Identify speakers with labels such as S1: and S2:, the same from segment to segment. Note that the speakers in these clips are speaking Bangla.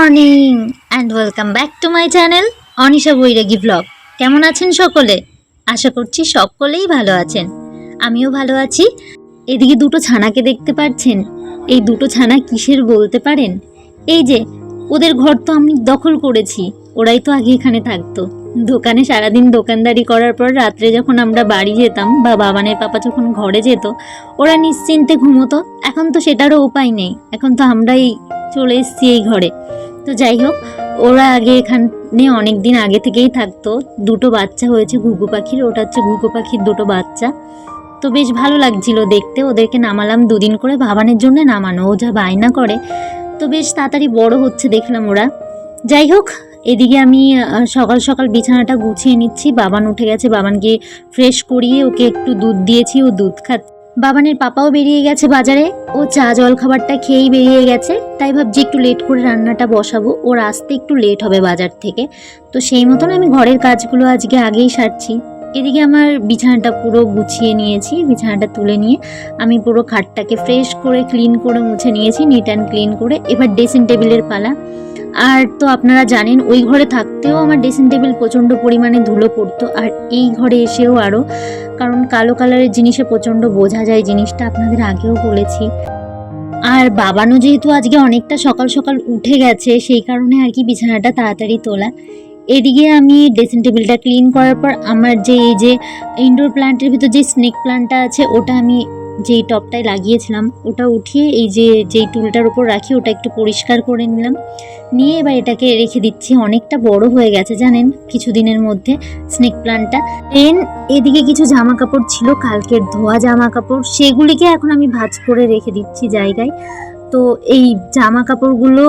S1: Morning and welcome back to my channel Anisha Bairagi blog. কেমন আছেন সকলে? আশা করছি সকলেই ভালো আছেন, আমিও ভালো আছি। এদিকে দুটো ছানাকে দেখতে পাচ্ছেন। এই দুটো ছানা কিসের বলতে পারেন? এই যে ওদের ঘর তো আমি দখল করেছি, ওরাই তো আগে এখানে থাকতো। দোকানে সারাদিন দোকানদারি করার পর রাত্রে যখন আমরা বাড়ি যেতাম বা বাবানের পাপা যখন ঘরে যেত, ওরা নিশ্চিন্তে ঘুমোতো। এখন তো সেটারও উপায় নেই, এখন তো আমরাই চলে এসেছি এই ঘরে। তো যাই হোক, ওরা আগে এখানে অনেক দিন আগে থেকেই থাকতো। দুটো বাচ্চা হয়েছে ঘুঘু পাখির, ওটা হচ্ছে ঘুঘু পাখির দুটো বাচ্চা। তো বেশ ভালো লাগছিল দেখতে। ওদেরকে নামালাম দুদিন করে, ভাবানের জন্য নামানো, ও যা বায়না করে। তো বেশ তাড়াতাড়ি বড় হচ্ছে দেখলাম ওরা। যাই হোক, এদিকে আমি সকাল সকাল বিছানাটা গুছিয়ে নিচ্ছি। বাবান উঠে গেছে, বাবানকে ফ্রেশ করিয়ে ওকে একটু দুধ দিয়েছি, ও দুধ খাচ্ছে। বাবানের পাপাও বেরিয়ে গেছে বাজারে, ও চা জল খাবারটা খেয়েই বেরিয়ে গেছে। তাই ভাবছি একটু লেট করে রান্নাটা বসাবো, ওর আসতে একটু লেট হবে বাজার থেকে। তো সেই মতন আমি ঘরের কাজগুলো আজকে আগেই সারছি। এদিকে আমার বিছানাটা পুরো গুছিয়ে নিয়েছি, বিছানাটা তুলে নিয়ে আমি পুরো খাটটাকে ফ্রেশ করে ক্লিন করে মুছে নিয়েছি, নিট অ্যান্ড ক্লিন করে। এবার ড্রেসিং টেবিলের পালা। আর তো আপনারা জানেন ওই ঘরে থাকতেও আমার ড্রেসিং টেবিল প্রচণ্ড পরিমাণে ধুলো পড়তো, আর এই ঘরে এসেও আরও, কারণ কালো কালারের জিনিসে প্রচণ্ড বোঝা যায় জিনিসটা, আপনাদের আগেও বলেছি। আর বাবানও যেহেতু আজকে অনেকটা সকাল সকাল উঠে গেছে, সেই কারণে আর কি বিছানাটা তাড়াতাড়ি তোলা। এদিকে আমি ড্রেসিং টেবিলটা ক্লিন করার পর আমার যে এই যে ইনডোর প্ল্যান্টের ভিতর যে স্নেক প্ল্যান্টটা আছে, ওটা আমি যেই টবটায় লাগিয়েছিলাম ওটা উঠিয়ে এই যে যেই টুলটার উপর রাখি ওটা একটু পরিষ্কার করে নিলাম, নিয়ে এবার এটাকে রেখে দিচ্ছি। অনেকটা বড় হয়ে গেছে জানেন কিছুদিনের মধ্যে স্নেক প্ল্যান্টটা। দেন এদিকে কিছু জামা কাপড় ছিল কালকের ধোয়া জামা কাপড়, সেগুলিকে এখন আমি ভাঁজ করে রেখে দিচ্ছি জায়গায়। তো এই জামা কাপড়গুলো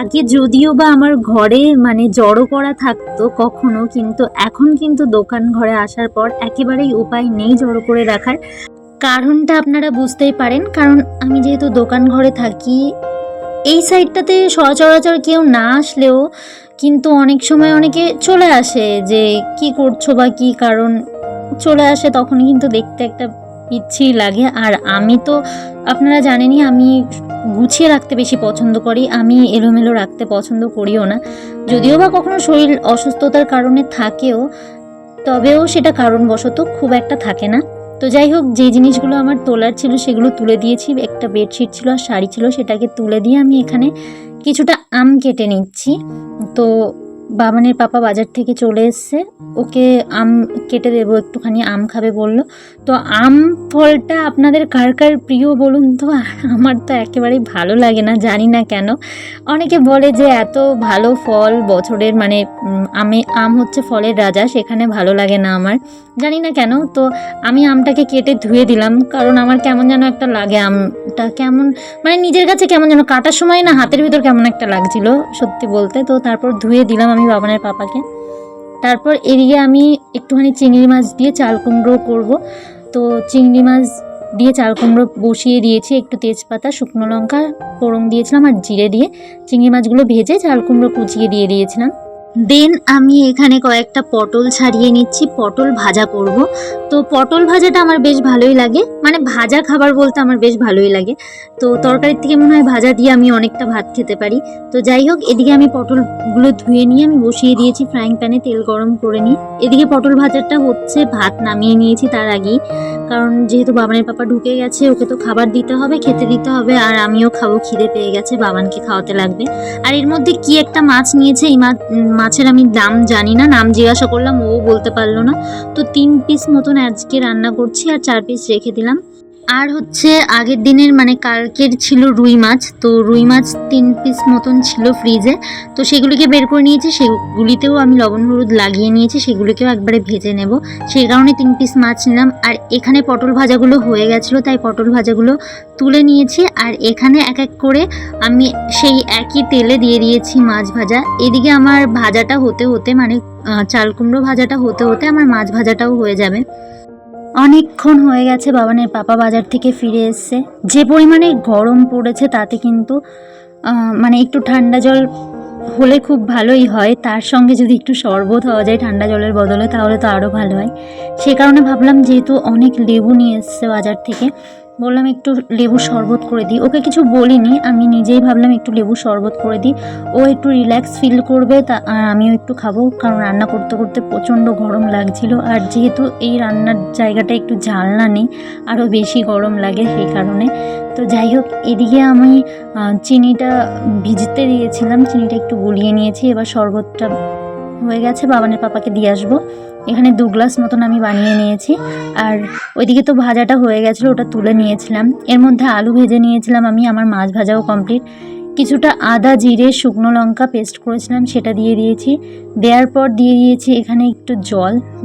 S1: আগে যদিও বা আমার ঘরে মানে জড়ো করা থাকতো কখনো, কিন্তু এখন কিন্তু দোকান ঘরে আসার পর একেবারেই উপায় নেই জড়ো করে রাখার। কারণটা আপনারা বুঝতেই পারেন, কারণ আমি যেহেতু দোকান ঘরে থাকি, এই সাইডটাতে সচরাচর কেউ না আসলেও কিন্তু অনেক সময় অনেকে চলে আসে যে কি করছো বা কি কারণ চলে আসে, তখনই কিন্তু দেখতে একটা পিচ্ছি লাগে। আর আমি তো আপনারা জানেনই আমি গুছিয়ে রাখতে বেশি পছন্দ করি, আমি এলোমেলো রাখতে পছন্দ করিও না। যদিও বা কখনো শরীর অসুস্থতার কারণে থাকেও, তবেও সেটা কারণবশত খুব একটা থাকে না। তো যাই হোক, যে জিনিসগুলো আমার তোলার ছিল সেগুলো তুলে দিয়েছি। একটা বেডশিট ছিল আর শাড়ি ছিল, সেটাকে তুলে দিয়ে আমি এখানে কিছুটা আম কেটে নিচ্ছি। তো বাবানের পাপা বাজার থেকে চলে এসছে, ওকে আম কেটে দেবো, একটুখানি আম খাবে বললো। তো আম ফলটা আপনাদের কার কার প্রিয় বলুন তো? আমার তো একেবারেই ভালো লাগে না, জানি না কেন। অনেকে বলে যে এত ভালো ফল বছরের, মানে আম হচ্ছে ফলের রাজা, সেখানে ভালো লাগে না আমার, জানি না কেন। তো আমি আমটাকে কেটে ধুয়ে দিলাম, কারণ আমার কেমন যেন একটা লাগে আমটা, কেমন মানে নিজের কাছে কেমন যেন কাটার সময় না হাতের ভিতর কেমন একটা লাগছিল সত্যি বলতে। তো তারপর ধুয়ে দিলাম আমি বাবানের পাপাকে। তারপর এদিকে আমি একটুখানি চিংড়ি মাছ দিয়ে চাল কুমড়ো করবো। তো চিংড়ি মাছ দিয়ে চাল কুমড়ো বসিয়ে দিয়েছি, একটু তেজপাতা শুকনো লঙ্কা ফোড়ন দিয়েছিলাম আর জিরে দিয়ে চিংড়ি মাছগুলো ভেজে চাল কুমড়ো কুচিয়ে দিয়ে দিয়েছিলাম। দেন আমি এখানে কয়েকটা পটল ছাড়িয়ে নিচ্ছি, পটল ভাজা করব। তো পটল ভাজাটা আমার বেশ ভালোই লাগে, মানে ভাজা খাবার বলতে আমার বেশ ভালোই লাগে। তো তরকারির থেকে মনে হয় ভাজা দিয়ে আমি অনেকটা ভাত খেতে পারি। তো যাই হোক, এদিকে আমি পটলগুলো ধুয়ে নিয়ে আমি বসিয়ে দিয়েছি ফ্রাইং প্যানে, তেল গরম করে নিই। এদিকে পটল ভাজাটা হচ্ছে, ভাত নামিয়ে নিয়েছি তার আগেই, কারণ যেহেতু বাবানের পাপা ঢুকে গেছে, ওকে তো খাবার দিতে হবে, খেতে দিতে হবে, আর আমিও খাবো, খিদে পেয়ে গেছে, বাবানকে খাওয়াতে লাগবে। আর এর মধ্যে কি একটা মাছ নিয়েছে, এই মাছের আমি দাম জানি না, নাম জিজ্ঞাসা করলাম ও বলতে পারলো না। তো 3 পিস মতন আজকে রান্না করছি আর 4 পিস রেখে দিলাম। আর হচ্ছে আগের দিনের মানে কালকের ছিল রুই মাছ, তো রুই মাছ 3 পিস মতন ছিল ফ্রিজে, তো সেগুলিকে বের করে নিয়েছি, সেগুলিতেও আমি লবণ হলুদ লাগিয়ে নিয়েছি, সেগুলিকেও একবারে ভেজে নেব, সেই কারণে 3 পিস মাছ নিলাম। আর এখানে পটল ভাজাগুলো হয়ে গেছিলো, তাই পটল ভাজাগুলো তুলে নিয়েছি। আর এখানে এক এক করে আমি সেই একই তেলে দিয়ে দিয়েছি মাছ ভাজা। এদিকে আমার ভাজাটা হতে হতে, মানে চাল কুমড়ো ভাজাটা হতে হতে আমার মাছ ভাজাটাও হয়ে যাবে। অনেকক্ষণ হয়ে গেছে বাবানের পাপা বাজার থেকে ফিরে এসছে। যে পরিমাণে গরম পড়েছে তাতে কিন্তু মানে একটু ঠান্ডা জল হলে খুব ভালোই হয়, তার সঙ্গে যদি একটু শরবত হওয়া যায় ঠান্ডা জলের বদলে তাহলে তো আরও ভালো হয়। সে কারণে ভাবলাম যেহেতু অনেক লেবু নিয়ে এসছে বাজার থেকে, বললাম একটু লেবু শরবত করে দিই। ওকে কিছু বলিনি, আমি নিজেই ভাবলাম একটু লেবু শরবত করে দিই, ও একটু রিল্যাক্স ফিল করবে, তা আর আমিও একটু খাবো, কারণ রান্না করতে করতে প্রচণ্ড গরম লাগছিল। আর যেহেতু এই রান্নার জায়গাটা একটু জানলা নেই, আরও বেশি গরম লাগে সেই কারণে। তো যাই হোক, এদিকে আমি চিনিটা ভিজতে দিয়েছিলাম, চিনিটা একটু গলিয়ে নিয়েছি। এবার শরবতটা হয়ে গেছে, বাবানের পাপাকে দিয়ে আসবো। এখানে 2 গ্লাস মতন আমি বানিয়ে নিয়েছি। আর ওইদিকে তো ভাজাটা হয়ে গেছিলো, ওটা তুলে নিয়েছিলাম। এর মধ্যে আলু ভেজে নিয়েছিলাম আমি, আমার মাছ ভাজাও কমপ্লিট। কিছুটা আদা, জিরে, শুকনো লঙ্কা পেস্ট করেছিলাম, সেটা দিয়ে দিয়েছি। দেওয়ার পর দিয়ে দিয়েছি এখানে একটু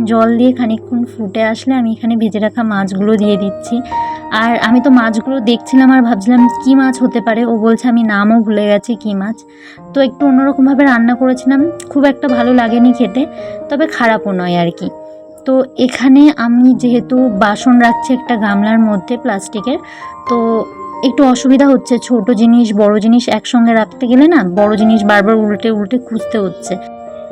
S1: জল দিয়ে খানিকক্ষণ ফুটে আসলে আমি এখানে ভেজে রাখা মাছগুলো দিয়ে দিচ্ছি। আর আমি তো মাছগুলো দেখছিলাম আর ভাবছিলাম কী মাছ হতে পারে, ও বলছে আমি নামও ভুলে গেছি কী মাছ। তো একটু অন্যরকমভাবে রান্না করেছিলাম, খুব একটা ভালো লাগেনি খেতে, তবে খারাপও নয় আর কি। তো এখানে আমি যেহেতু বাসন রাখছি একটা গামলার মধ্যে প্লাস্টিকের, তো একটু অসুবিধা হচ্ছে, ছোট জিনিস বড় জিনিস একসঙ্গে রাখতে গেলে না, বড় জিনিস বারবার উল্টে উল্টে খুঁজতে হচ্ছে।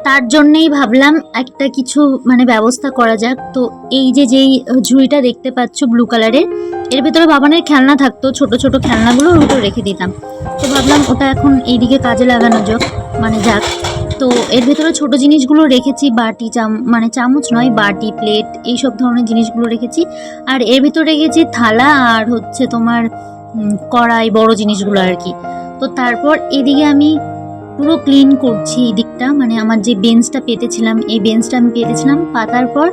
S1: তার জন্যেই ভাবলাম একটা কিছু মানে ব্যবস্থা করা যাক। তো এই যেই ঝুড়িটা দেখতে পাচ্ছ ব্লু কালারের, এর ভেতরে বাবানের খেলনা থাকতো, ছোট ছোট খেলনাগুলো ওর ভিতরে রেখে দিতাম। তো ভাবলাম ওটা এখন এইদিকে কাজে লাগানো যাক। তো এর ভেতরে ছোট জিনিসগুলো রেখেছি, বাটি মানে চামচ নয়, বাটি প্লেট এইসব ধরনের জিনিসগুলো রেখেছি। আর এর ভিতরে রেখেছি থালা আর হচ্ছে তোমার কড়াই, বড় জিনিসগুলো আর কি। তো তারপর এদিকে আমি পুরো ক্লিন করছি এই দিকটা, মানে আমার যে বেঞ্চটা পেতেছিলাম, এই বেঞ্চটা আমি পেতেছিলাম। পাতার পর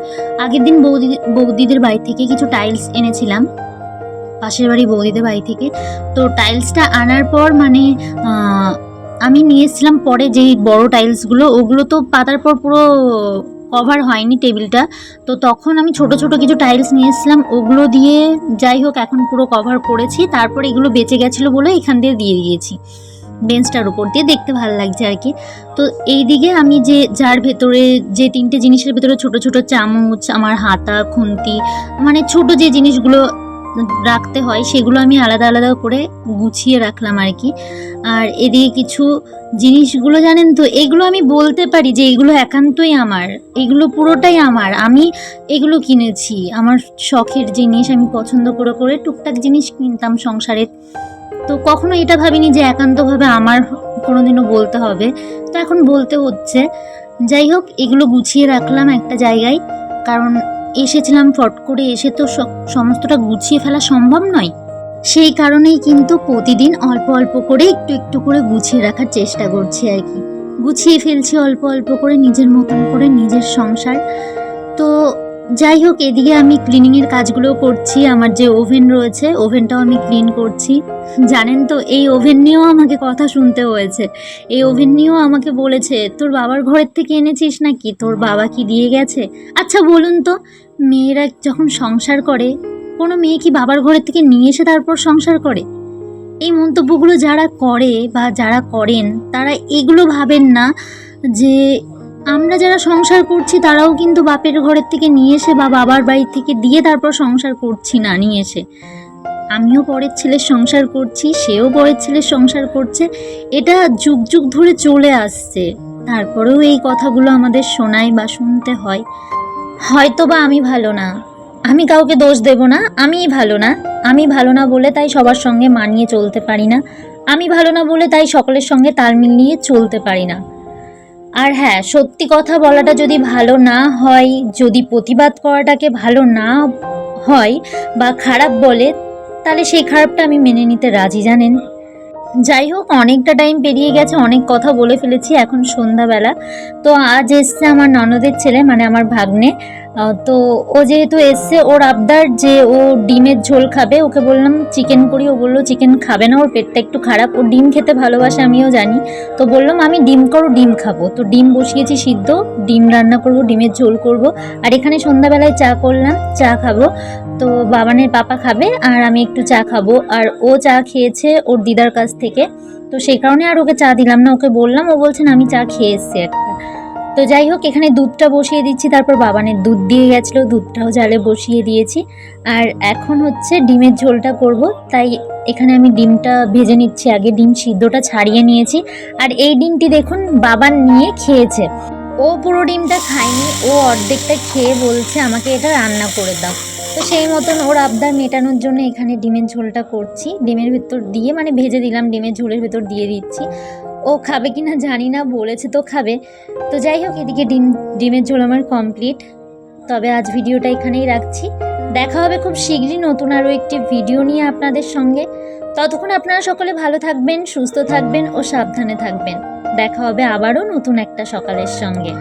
S1: আগের দিন বৌদিদের বাড়ি থেকে কিছু টাইলস এনেছিলাম, পাশের বাড়ি বৌদিদের বাড়ি থেকে। তো টাইলসটা আনার পর মানে আমি নিয়ে এসেছিলাম পরে যেই বড় টাইলসগুলো, ওগুলো তো পাতার পর পুরো কভার হয়নি টেবিলটা। তো তখন আমি ছোট ছোট কিছু টাইলস নিয়ে এসেছিলাম, ওগুলো দিয়ে যাই হোক এখন পুরো কভার করেছি। তারপর এগুলো বেঁচে গেছিলো বলে এখান দিয়ে দিয়েছি বেঞ্চটার উপর দিয়ে, দেখতে ভালো লাগছে আর কি। তো এই দিকে আমি যার ভেতরে যে 3টে জিনিসের ভেতরে ছোট ছোট চামচ, আমার হাতা, খুন্তি, মানে ছোট যে জিনিসগুলো রাখতে হয় সেগুলো আমি আলাদা আলাদা করে গুছিয়ে রাখলাম আর কি। আর এদিকে কিছু জিনিসগুলো জানেন তো, এগুলো আমি বলতে পারি যে এগুলো একান্তই আমার, এগুলো পুরোটাই আমার, আমি এগুলো কিনেছি, আমার শখের জিনিস, আমি পছন্দ করে করে টুকটাক জিনিস কিনতাম সংসারের। তো কখনো এটা ভাবিনি যে একান্তভাবে আমার কোনোদিনও বলতে হবে, তো এখন বলতে হচ্ছে। যাই হোক, এগুলো গুছিয়ে রাখলাম একটা জায়গায়, কারণ এসেছিলাম ফট করে, এসে তো সমস্তটা গুছিয়ে ফেলা সম্ভব নয়। সেই কারণেই কিন্তু প্রতিদিন অল্প অল্প করে একটু একটু করে গুছিয়ে রাখার চেষ্টা করছি আর কি। গুছিয়ে ফেলছি অল্প অল্প করে, নিজের মতন করে, নিজের সংসার। তো যাই হোক, এদিকে আমি ক্লিনিংয়ের কাজগুলো করছি, আমার যে ওভেন রয়েছে ওভেনটাও আমি ক্লিন করছি। জানেন তো, এই ওভেন নিয়েও আমাকে কথা শুনতে হয়েছে, এই ওভেন নিয়েও আমাকে বলেছে তোর বাবার ঘরের থেকে এনেছিস নাকি, তোর বাবা কি দিয়ে গেছে? আচ্ছা বলুন তো, মেয়েরা যখন সংসার করে, কোনো মেয়ে কি বাবার ঘরের থেকে নিয়ে এসে তারপর সংসার করে? এই মন্তব্যগুলো যারা করে বা যারা করেন, তারা এগুলো ভাবেন না যে আমরা যারা সংসার করছি তারাও কিন্তু বাপের ঘরের থেকে নিয়ে এসে বা বাবার বাড়ি থেকে দিয়ে তারপর সংসার করছি না নিয়ে এসে। আমিও পরের ছেলের সংসার করছি, সেও পরের ছেলের সংসার করছে, এটা যুগ যুগ ধরে চলে আসছে। তারপরেও এই কথাগুলো আমাদের শোনায় বা শুনতে হয়। হয়তো বা আমি ভালো না, আমি কাউকে দোষ দেব না, আমি ভালো না বলে তাই সবার সঙ্গে মানিয়ে চলতে পারি না, আমি ভালো না বলে তাই সকলের সঙ্গে তাল মিলিয়ে চলতে পারি না। আর হ্যাঁ, সত্যি কথা বলাটা যদি ভালো না হয়, যদি প্রতিবাদ করাটাকে ভালো না হয় বা খারাপ বলে, তাহলে সেই খারাপটা আমি মেনে নিতে রাজি, জানেন। যাই হোক, অনেকটা টাইম পেরিয়ে গেছে, অনেক কথা বলে ফেলেছি, এখন সন্ধ্যাবেলা। তো আজ এসছে আমার ননদের ছেলে, মানে আমার ভাগ্নে। তো ও যেহেতু এসছে, ওর আবদার যে ও ডিমের ঝোল খাবে, ওকে বললাম চিকেন করি, ও বললো চিকেন খাবে না, ওর পেটটা একটু খারাপ, ও ডিম খেতে ভালোবাসে আমিও জানি। তো বললাম আমি ডিম করো, ডিম খাবো। তো ডিম বসিয়েছি সিদ্ধ, ডিম রান্না করব, ডিমের ঝোল করব। আর এখানে সন্ধ্যাবেলায় চা করলাম, চা খাবো। তো বাবানের পাপা খাবে আর আমি একটু চা খাবো। আর ও চা খেয়েছে ওর দিদার কাছ থেকে, তো সেই কারণে আর ওকে চা দিলাম না, ওকে বললাম, ও বলছেন আমি চা খেয়ে এসছি একটা। তো যাই হোক, এখানে দুধটা বসিয়ে দিচ্ছি, তারপর বাবানের দুধ দিয়ে গেছিলো, দুধটাও জালে বসিয়ে দিয়েছি। আর এখন হচ্ছে ডিমের ঝোলটা করব, তাই এখানে আমি ডিমটা ভেজে নিচ্ছি আগে, ডিম সিদ্ধটা ছাড়িয়ে নিয়েছি। আর এই ডিমটি দেখুন বাবার নিয়ে খেয়েছে, ও পুরো ডিমটা খায়নি, ও অর্ধেকটা খেয়ে বলছে আমাকে এটা রান্না করে দাও। তো তো সেই মতন ওর আবদার মেটানোর জন্য এখানে ডিমের ঝোলটা করছি। ডিমের ভেতর দিয়ে মানে ভেজে দিলাম, ডিমের ঝোলের ভেতর দিয়ে দিচ্ছি। ও খাবে কি না জানি না, বলেছে তো খাবে। তো যাই হোক, এদিকে ডিমের ঝোল আমার কমপ্লিট। তবে আজ ভিডিওটা এখানেই রাখছি। দেখা হবে খুব শীঘ্রই নতুন আরও একটি ভিডিও নিয়ে আপনাদের সঙ্গে। ততক্ষণ আপনারা সকলে ভালো থাকবেন, সুস্থ থাকবেন ও সাবধানে থাকবেন। দেখা হবে আবারও নতুন একটা সকালের সঙ্গে।